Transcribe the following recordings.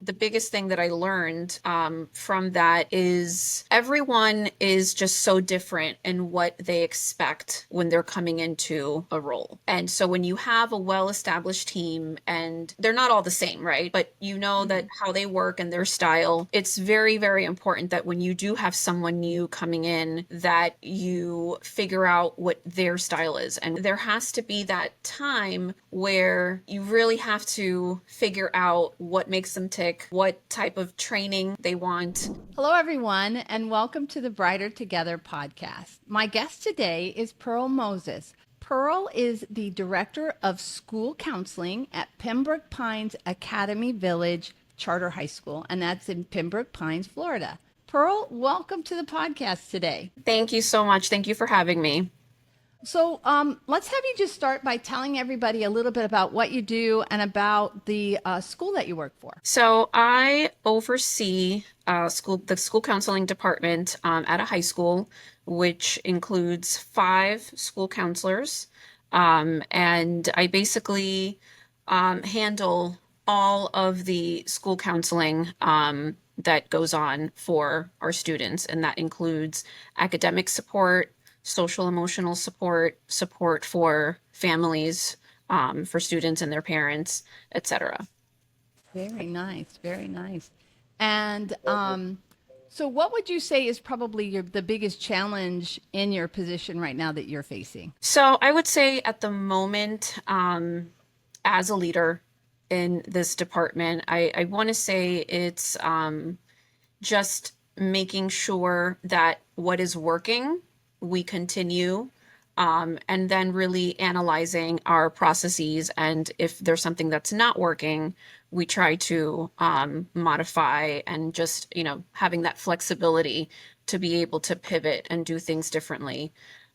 the biggest thing that I learned from that is everyone is just so different in what they expect when they're coming into a role. And so when you have a well-established team and they're not all the same, right? But you know that how they work and their style, it's very, very important that when you do have someone new coming in, that you figure out what their style is. And there has to be that time where you really have to figure out what makes them tick, what type of training they want. Hello, everyone, and welcome to the Brighter Together podcast. My guest today is Pearl Moses. Pearl is the Director of School Counseling at Pembroke Pines Academy Village Charter High School, and that's in Pembroke Pines, Florida. Pearl, welcome to the podcast today. Thank you so much. Thank you for having me. So let's have you just start by telling everybody a little bit about what you do and about the school that you work for. So I oversee the school counseling department at a high school, which includes 5 school counselors. And I basically handle all of the school counseling that goes on for our students, and that includes academic support, social emotional support, support for families, for students and their parents, etc. Very nice, very nice. And so, what would you say is probably the biggest challenge in your position right now that you're facing? So I would say at the moment, as a leader in this department, I want to say it's just making sure that what is working, we continue, and then really analyzing our processes. And if there's something that's not working, we try to modify, and just, having that flexibility to be able to pivot and do things differently.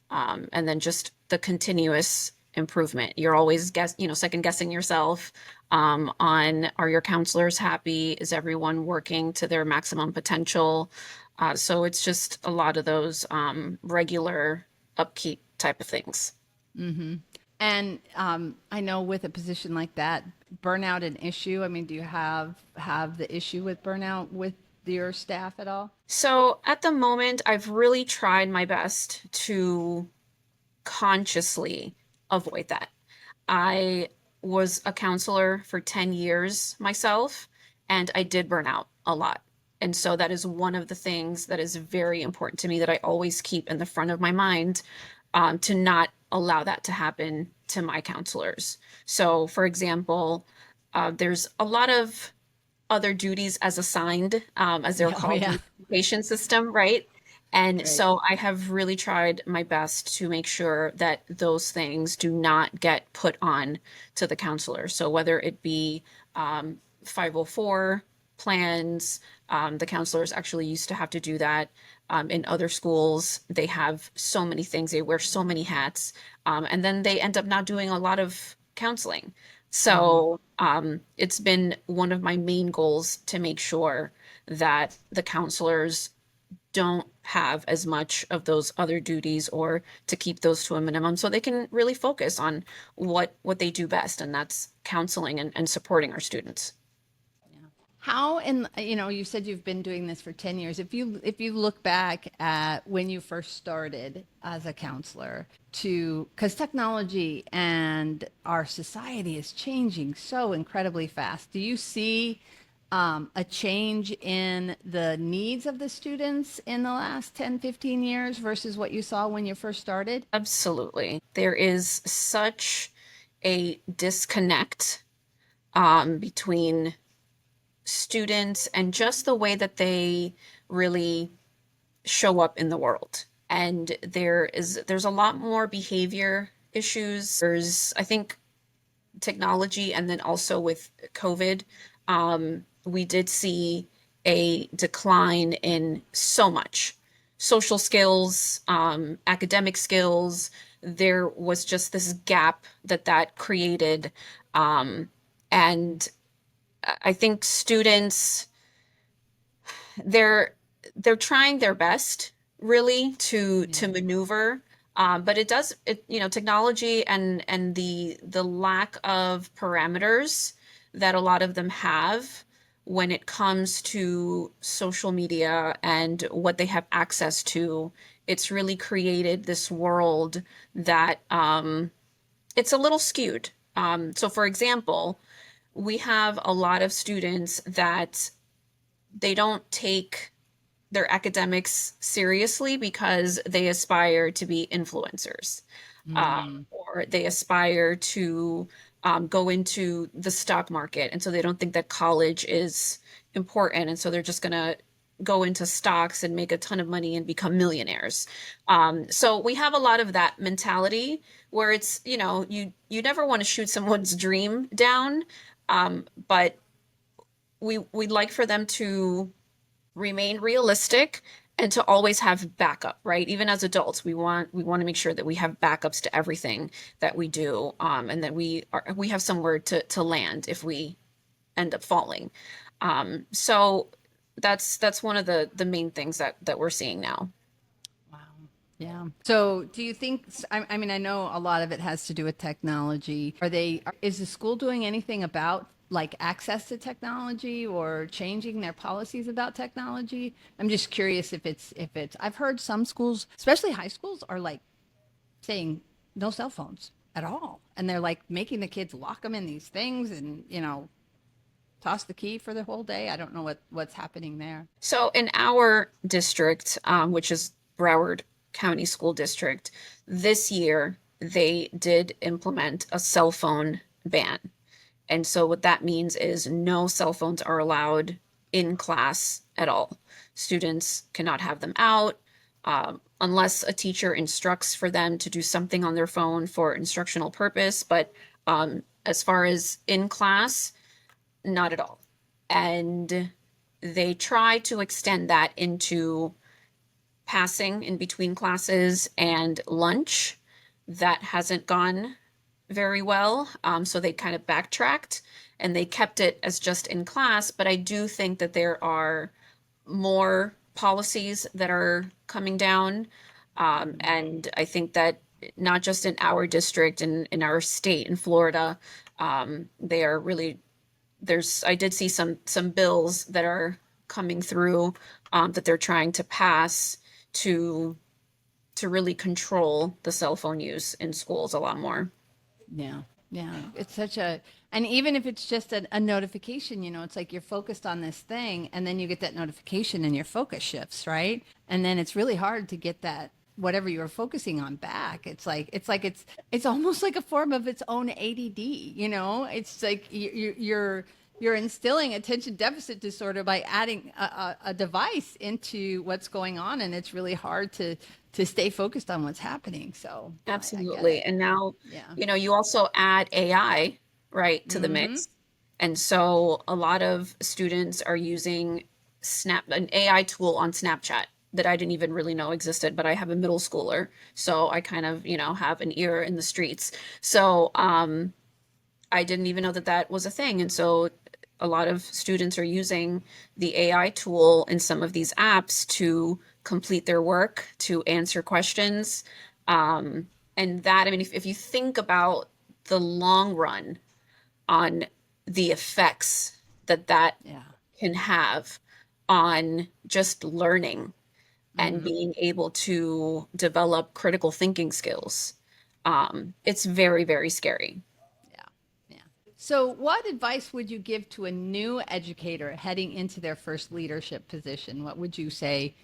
And then just the continuous improvement. You're always second guessing yourself on, are your counselors happy? Is everyone working to their maximum potential? So it's just a lot of those regular upkeep type of things. And I know with a position like that, burnout an issue. I mean, do you have the issue with burnout with your staff at all? So at the moment, I've really tried my best to consciously avoid that. I was a counselor for 10 years myself, and I did burn out a lot. And so that is one of the things that is very important to me, that I always keep in the front of my mind, to not allow that to happen to my counselors. So, for example, there's a lot of other duties as assigned, as they're Oh, called in yeah. the education system, right? And Right. so I have really tried my best to make sure that those things do not get put on to the counselor. So whether it be 504 plans, the counselors actually used to have to do that. In other schools, they have so many things, they wear so many hats, and then they end up not doing a lot of counseling. So it's been one of my main goals to make sure that the counselors don't have as much of those other duties, or to keep those to a minimum, so they can really focus on what they do best, and that's counseling and supporting our students. How in you said you've been doing this for 10 years. If you look back at when you first started as a counselor, to because technology and our society is changing so incredibly fast. Do you see a change in the needs of the students in the last 10, 15 years versus what you saw when you first started? Absolutely. There is such a disconnect between students and just the way that they really show up in the world. And there's a lot more behavior issues. There's, I think, technology, and then also with COVID, we did see a decline in so much social skills, academic skills. There was just this gap that created, and I think students, they're they're trying their best really to Yeah. maneuver, but technology and the lack of parameters that a lot of them have, when it comes to social media and what they have access to, it's really created this world that it's a little skewed. So, for example, we have a lot of students that they don't take their academics seriously because they aspire to be influencers, or they aspire to go into the stock market. And so they don't think that college is important. And so they're just going to go into stocks and make a ton of money and become millionaires. So we have a lot of that mentality where it's, you never want to shoot someone's dream down. But we'd like for them to remain realistic and to always have backup, right? Even as adults, we want to make sure that we have backups to everything that we do, and that we have somewhere to land if we end up falling. So that's one of the main things that we're seeing now. Wow. Yeah. So, do you think? I mean, I know a lot of it has to do with technology. Is the school doing anything about like access to technology or changing their policies about technology? I'm just curious if it's. I've heard some schools, especially high schools, are like saying no cell phones at all, and they're like making the kids lock them in these things and toss the key for the whole day. I don't know what's happening there. So in our district, which is Broward County School District, this year they did implement a cell phone ban. And so what that means is no cell phones are allowed in class at all. Students cannot have them out, unless a teacher instructs for them to do something on their phone for instructional purpose. But as far as in class, not at all. And they try to extend that into passing in between classes and lunch. That hasn't gone very well. So they kind of backtracked and they kept it as just in class. But I do think that there are more policies that are coming down. And I think that not just in our district and in our state in Florida, they are really I did see some bills that are coming through, that they're trying to pass to really control the cell phone use in schools a lot more. Yeah. Yeah. It's such a, and even if it's just a notification, it's like you're focused on this thing and then you get that notification and your focus shifts, right? And then it's really hard to get that whatever you were focusing on back. It's almost like a form of its own ADD. It's like you're instilling attention deficit disorder by adding a device into what's going on, and it's really hard to stay focused on what's happening. So I get Absolutely. it. And now, Yeah. you also add AI, right, to the Mm-hmm. mix. And so a lot of students are using an AI tool on Snapchat that I didn't even really know existed, but I have a middle schooler, so I kind of, have an ear in the streets. So, I didn't even know that that was a thing. And so a lot of students are using the AI tool in some of these apps to complete their work, to answer questions. And that, I mean, if you think about the long run on the effects that Yeah. can have on just learning and Mm-hmm. being able to develop critical thinking skills, it's very, very scary. Yeah. Yeah. So, what advice would you give to a new educator heading into their first leadership position? What would you say,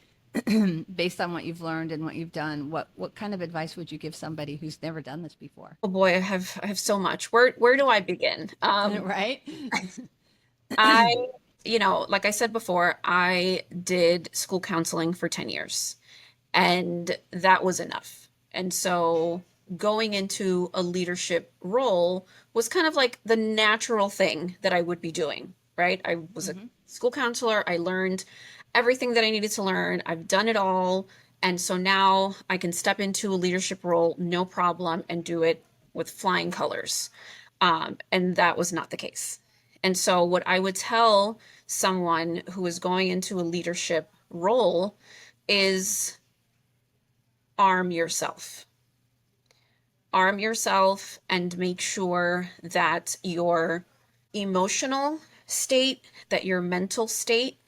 based on what you've learned and what you've done? What kind of advice would you give somebody who's never done this before? Oh boy, I have so much. Where do I begin? Right? I, like I said before, I did school counseling for 10 years, and that was enough. And so going into a leadership role was kind of like the natural thing that I would be doing, right? I was a Mm-hmm. school counselor. I learned everything that I needed to learn. I've done it all. And so now I can step into a leadership role, no problem, and do it with flying colors. And that was not the case. And so, what I would tell someone who is going into a leadership role is arm yourself. Arm yourself and make sure that you're emotional state, that your mental state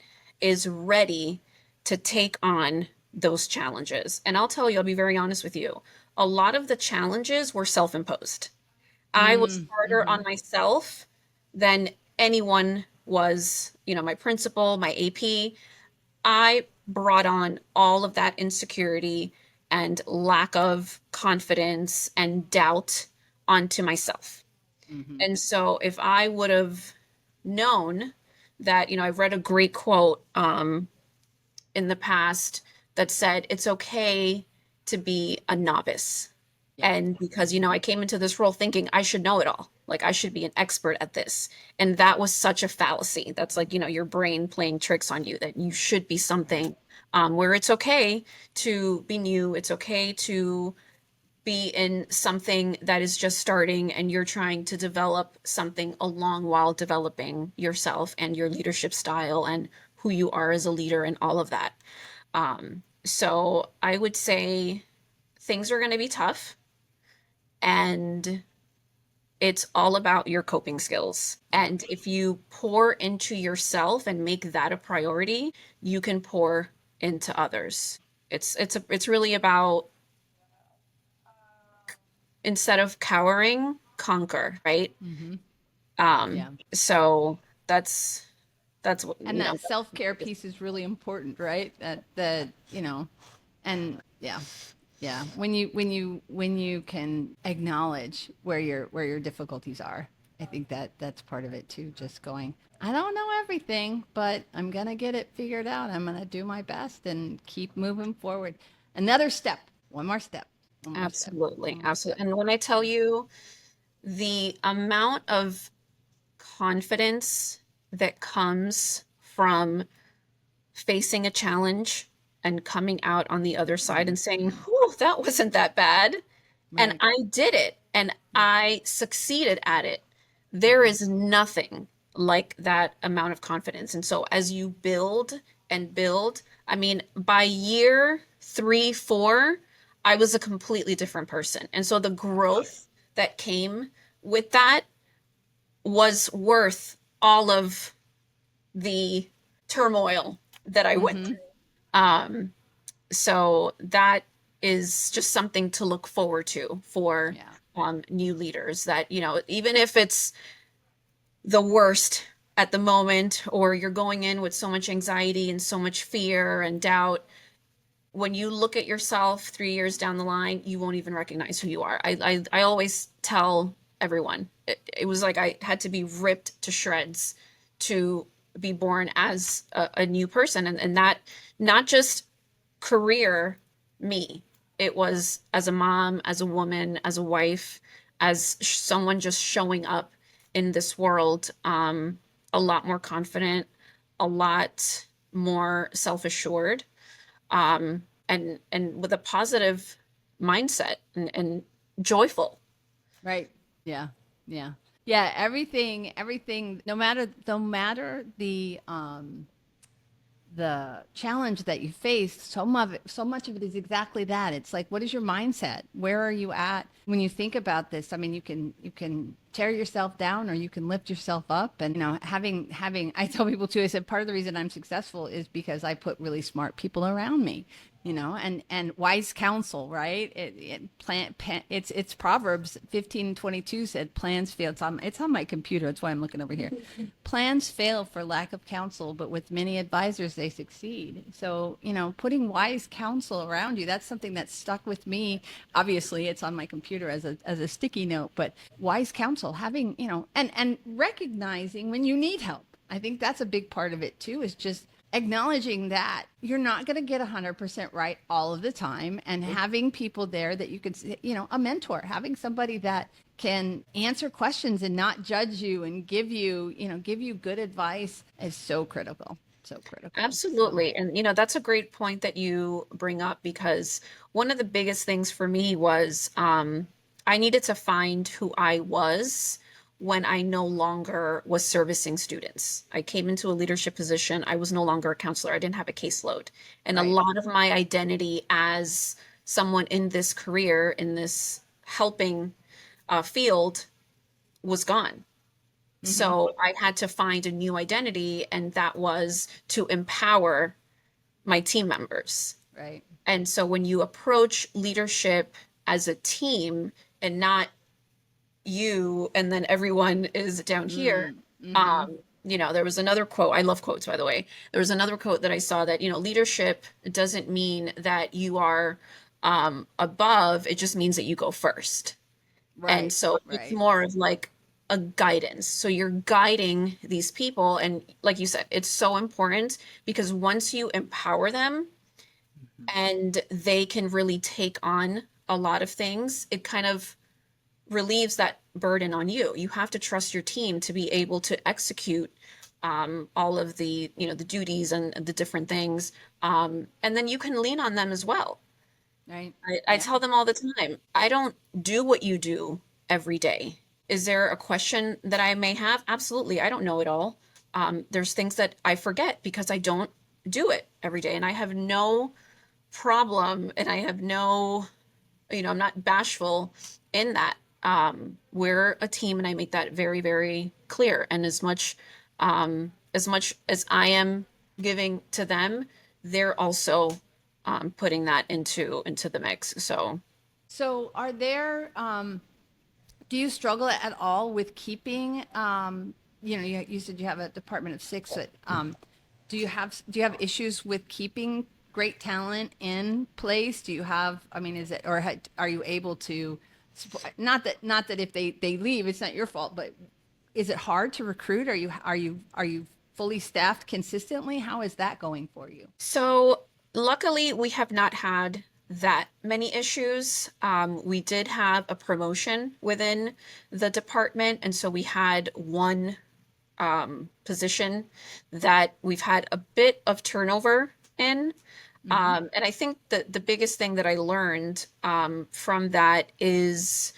is ready to take on those challenges. And I'll tell you, I'll be very honest with you. A lot of the challenges were self-imposed. I was harder Mm-hmm. on myself than anyone was, my principal, my AP. I brought on all of that insecurity and lack of confidence and doubt onto myself. Mm-hmm. And so if I would have known that, I've read a great quote in the past that said it's okay to be a novice. Yeah. And because, I came into this role thinking I should know it all, like I should be an expert at this. And that was such a fallacy. That's like, your brain playing tricks on you that you should be something where it's okay to be new. It's okay to be in something that is just starting and you're trying to develop something along while developing yourself and your leadership style and who you are as a leader and all of that. So I would say things are going to be tough and it's all about your coping skills. And if you pour into yourself and make that a priority, you can pour into others. It's really about, instead of cowering, conquer, right? Mm-hmm. Yeah. So that's what, And that self-care piece is really important, right? And yeah. Yeah. When you can acknowledge where your difficulties are. I think that's part of it too. Just going, I don't know everything, but I'm gonna get it figured out. I'm gonna do my best and keep moving forward. Another step, one more step, one more step, absolutely, one more step. absolutely. And when I tell you the amount of confidence that comes from facing a challenge and coming out on the other side and saying, "Whew, that wasn't that bad." And Right. I did it and Right. I succeeded at it. There Mm-hmm. is nothing like that amount of confidence. And so as you build and build, I mean, by year 3, 4, I was a completely different person. And so the growth that came with that was worth all of the turmoil that I went Mm-hmm. through. Um, so that is just something to look forward to for Yeah. new leaders, that, even if it's the worst at the moment, or you're going in with so much anxiety and so much fear and doubt, when you look at yourself 3 years down the line, you won't even recognize who you are. I always tell everyone it was like I had to be ripped to shreds to be born as a new person, and that, not just career me, it was as a mom, as a woman, as a wife, as someone just showing up in this world, a lot more confident, a lot more self-assured, and with a positive mindset, and joyful. Right. Yeah. Yeah. Yeah. Everything, no matter the challenge that you face, so much of it is exactly that. It's like, what is your mindset? Where are you at when you think about this? I mean, you can tear yourself down or you can lift yourself up. And having I tell people too, I said part of the reason I'm successful is because I put really smart people around me. And wise counsel, right? It's Proverbs 15:22 said plans fail. It's on my computer. That's why I'm looking over here. Plans fail for lack of counsel, but with many advisors they succeed. So, putting wise counsel around you, that's something that stuck with me. Obviously, it's on my computer as a sticky note, but wise counsel, having, and recognizing when you need help. I think that's a big part of it too, is just acknowledging that you're not going to get 100% right all of the time, and having people there that you could, a mentor, having somebody that can answer questions and not judge you and give you good advice is so critical. So critical. So, Absolutely. And, that's a great point that you bring up, because one of the biggest things for me was, I needed to find who I was when I no longer was servicing students. I came into a leadership position. I was no longer a counselor. I didn't have a caseload. And a right. lot of my identity as someone in this career, in this helping field, was gone. Mm-hmm. So I had to find a new identity, and that was to empower my team members. Right. And so when you approach leadership as a team and not you and then everyone is down here, Mm-hmm. there was another quote. I love quotes, by the way. There was another quote that I saw that, leadership doesn't mean that you are above, it just means that you go first. And Right. so it's Right. more of like a guidance. So you're guiding these people. And like you said, it's so important because once you empower them and they can really take on a lot of things, it kind of relieves that burden on you. You have to trust your team to be able to execute all of the duties and the different things. And then you can lean on them as well. Right. I Yeah. tell them all the time, I don't do what you do every day. Is there a question that I may have? Absolutely. I don't know it all. There's things that I forget because I don't do it every day. And I have no problem and I have no, I'm not bashful in that. We're a team and I make that very, very clear. And as much as I am giving to them, they're also putting that into the mix. So So, are there, do you struggle at all with keeping, you said you have a department of six, but do you have issues with keeping great talent in place? Do you have, I mean, is it, or are you able to, not that if they leave, it's not your fault, but is it hard to recruit? Are you fully staffed consistently? How is that going for you? so luckily we have not had that many issues. We did have a promotion within the department, and so we had one position that we've had a bit of turnover in. Mm-hmm. And I think that the biggest thing that I learned from that is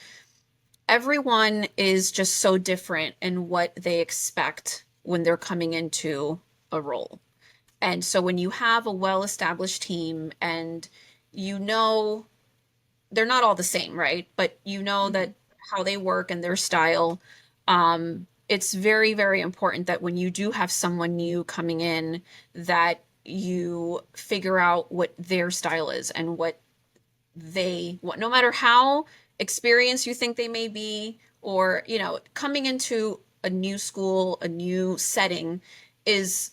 everyone is just so different in what they expect when they're coming into a role. And so when you have a well-established team and you know they're not all the same, right? But you know Mm-hmm. that how they work and their style, it's very, very important that when you do have someone new coming in, that you figure out what their style is and what no matter how experienced you think they may be, or coming into a new school, a new setting is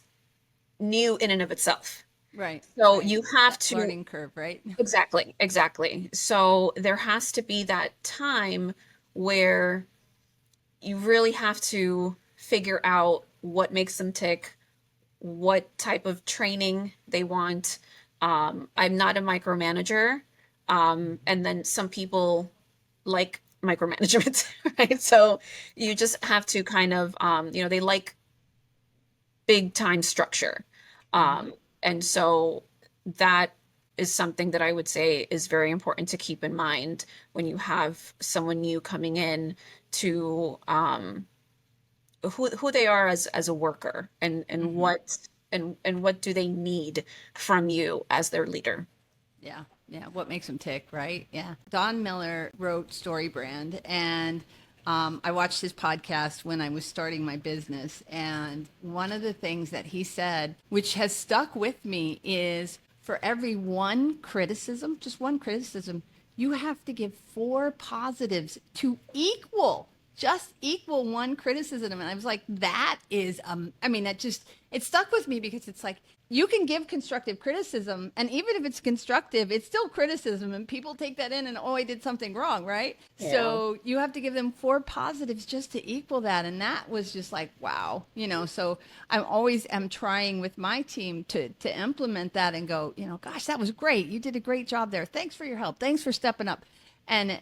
new in and of itself. Right, So right. you have That to. learning curve, right? Exactly, exactly. So there has to be that time where you really have to figure out what makes them tick, what type of training they want. I'm not a micromanager. And then some people like micromanagement, right? So you just have to kind of, they like big time structure. Mm-hmm. And so that is something that I would say is very important to keep in mind when you have someone new coming in to who they are as a worker and Mm-hmm. what do they need from you as their leader. Yeah, yeah. What makes them tick, right? Yeah. Don Miller wrote Story Brand, and I watched his podcast when I was starting my business. And one of the things that he said, which has stuck with me, is for every one criticism, just one criticism, you have to give four positives to just equal one criticism. And I was like, that is, I mean, it stuck with me because it's like, you can give constructive criticism, and even if it's constructive, it's still criticism, and people take that in and, oh, I did something wrong, right? Yeah. So you have to give them four positives just to equal that. And that was just like, wow, so I'm trying with my team to implement that and go, gosh, that was great. You did a great job there. Thanks for your help. Thanks for stepping up. And,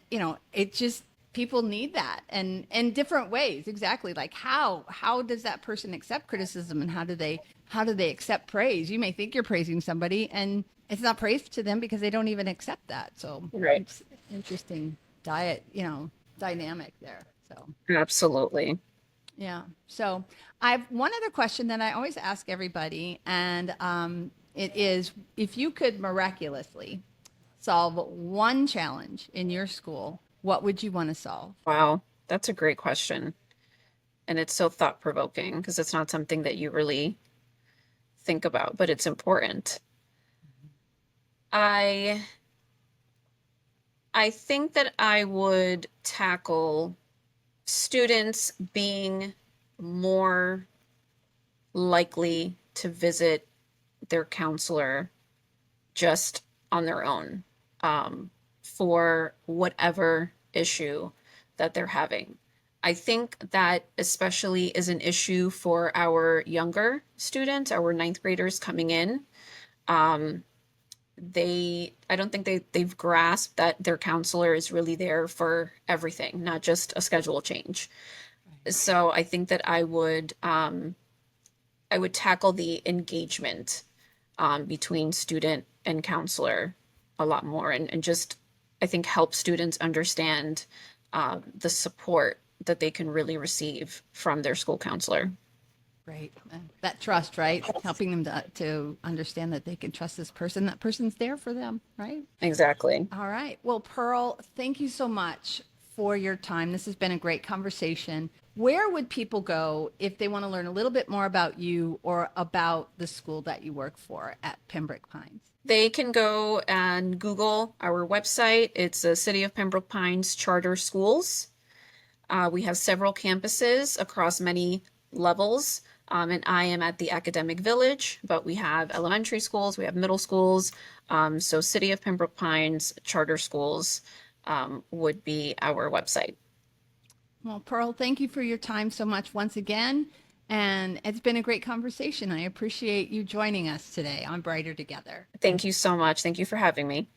it just, people need that, and in different ways. Exactly. Like how does that person accept criticism, and how do they accept praise? You may think you're praising somebody and it's not praise to them because they don't even accept that. So Right. it's interesting dynamic there. So Absolutely. yeah. So I've one other question that I always ask everybody, and it is, if you could miraculously solve one challenge in your school, what would you want to solve? Wow. That's a great question. and it's so thought provoking because it's not something that you really think about, but it's important. I I think that I would tackle students being more likely to visit their counselor just on their own, for whatever issue that they're having. I think that especially is an issue for our younger students, our ninth graders coming in. Um, I don't think they've grasped that their counselor is really there for everything, not just a schedule change. So I think that I would tackle the engagement, between student and counselor a lot more, and just I think help students understand, the support that they can really receive from their school counselor. Great. That trust, right? Helping them to understand that they can trust this person. That person's there for them, right? Exactly. All right. Well, Pearl, thank you so much for your time. This has been a great conversation. Where would people go if they want to learn a little bit more about you or about the school that you work for at Pembroke Pines? They can go and Google our website. It's the City of Pembroke Pines Charter Schools. We have several campuses across many levels, and I am at the Academic Village, but we have elementary schools, we have middle schools. So City of Pembroke Pines Charter Schools, would be our website. Well, Pearl, thank you for your time so much once again. And it's been a great conversation. I appreciate you joining us today on Brighter Together. Thank you so much. Thank you for having me.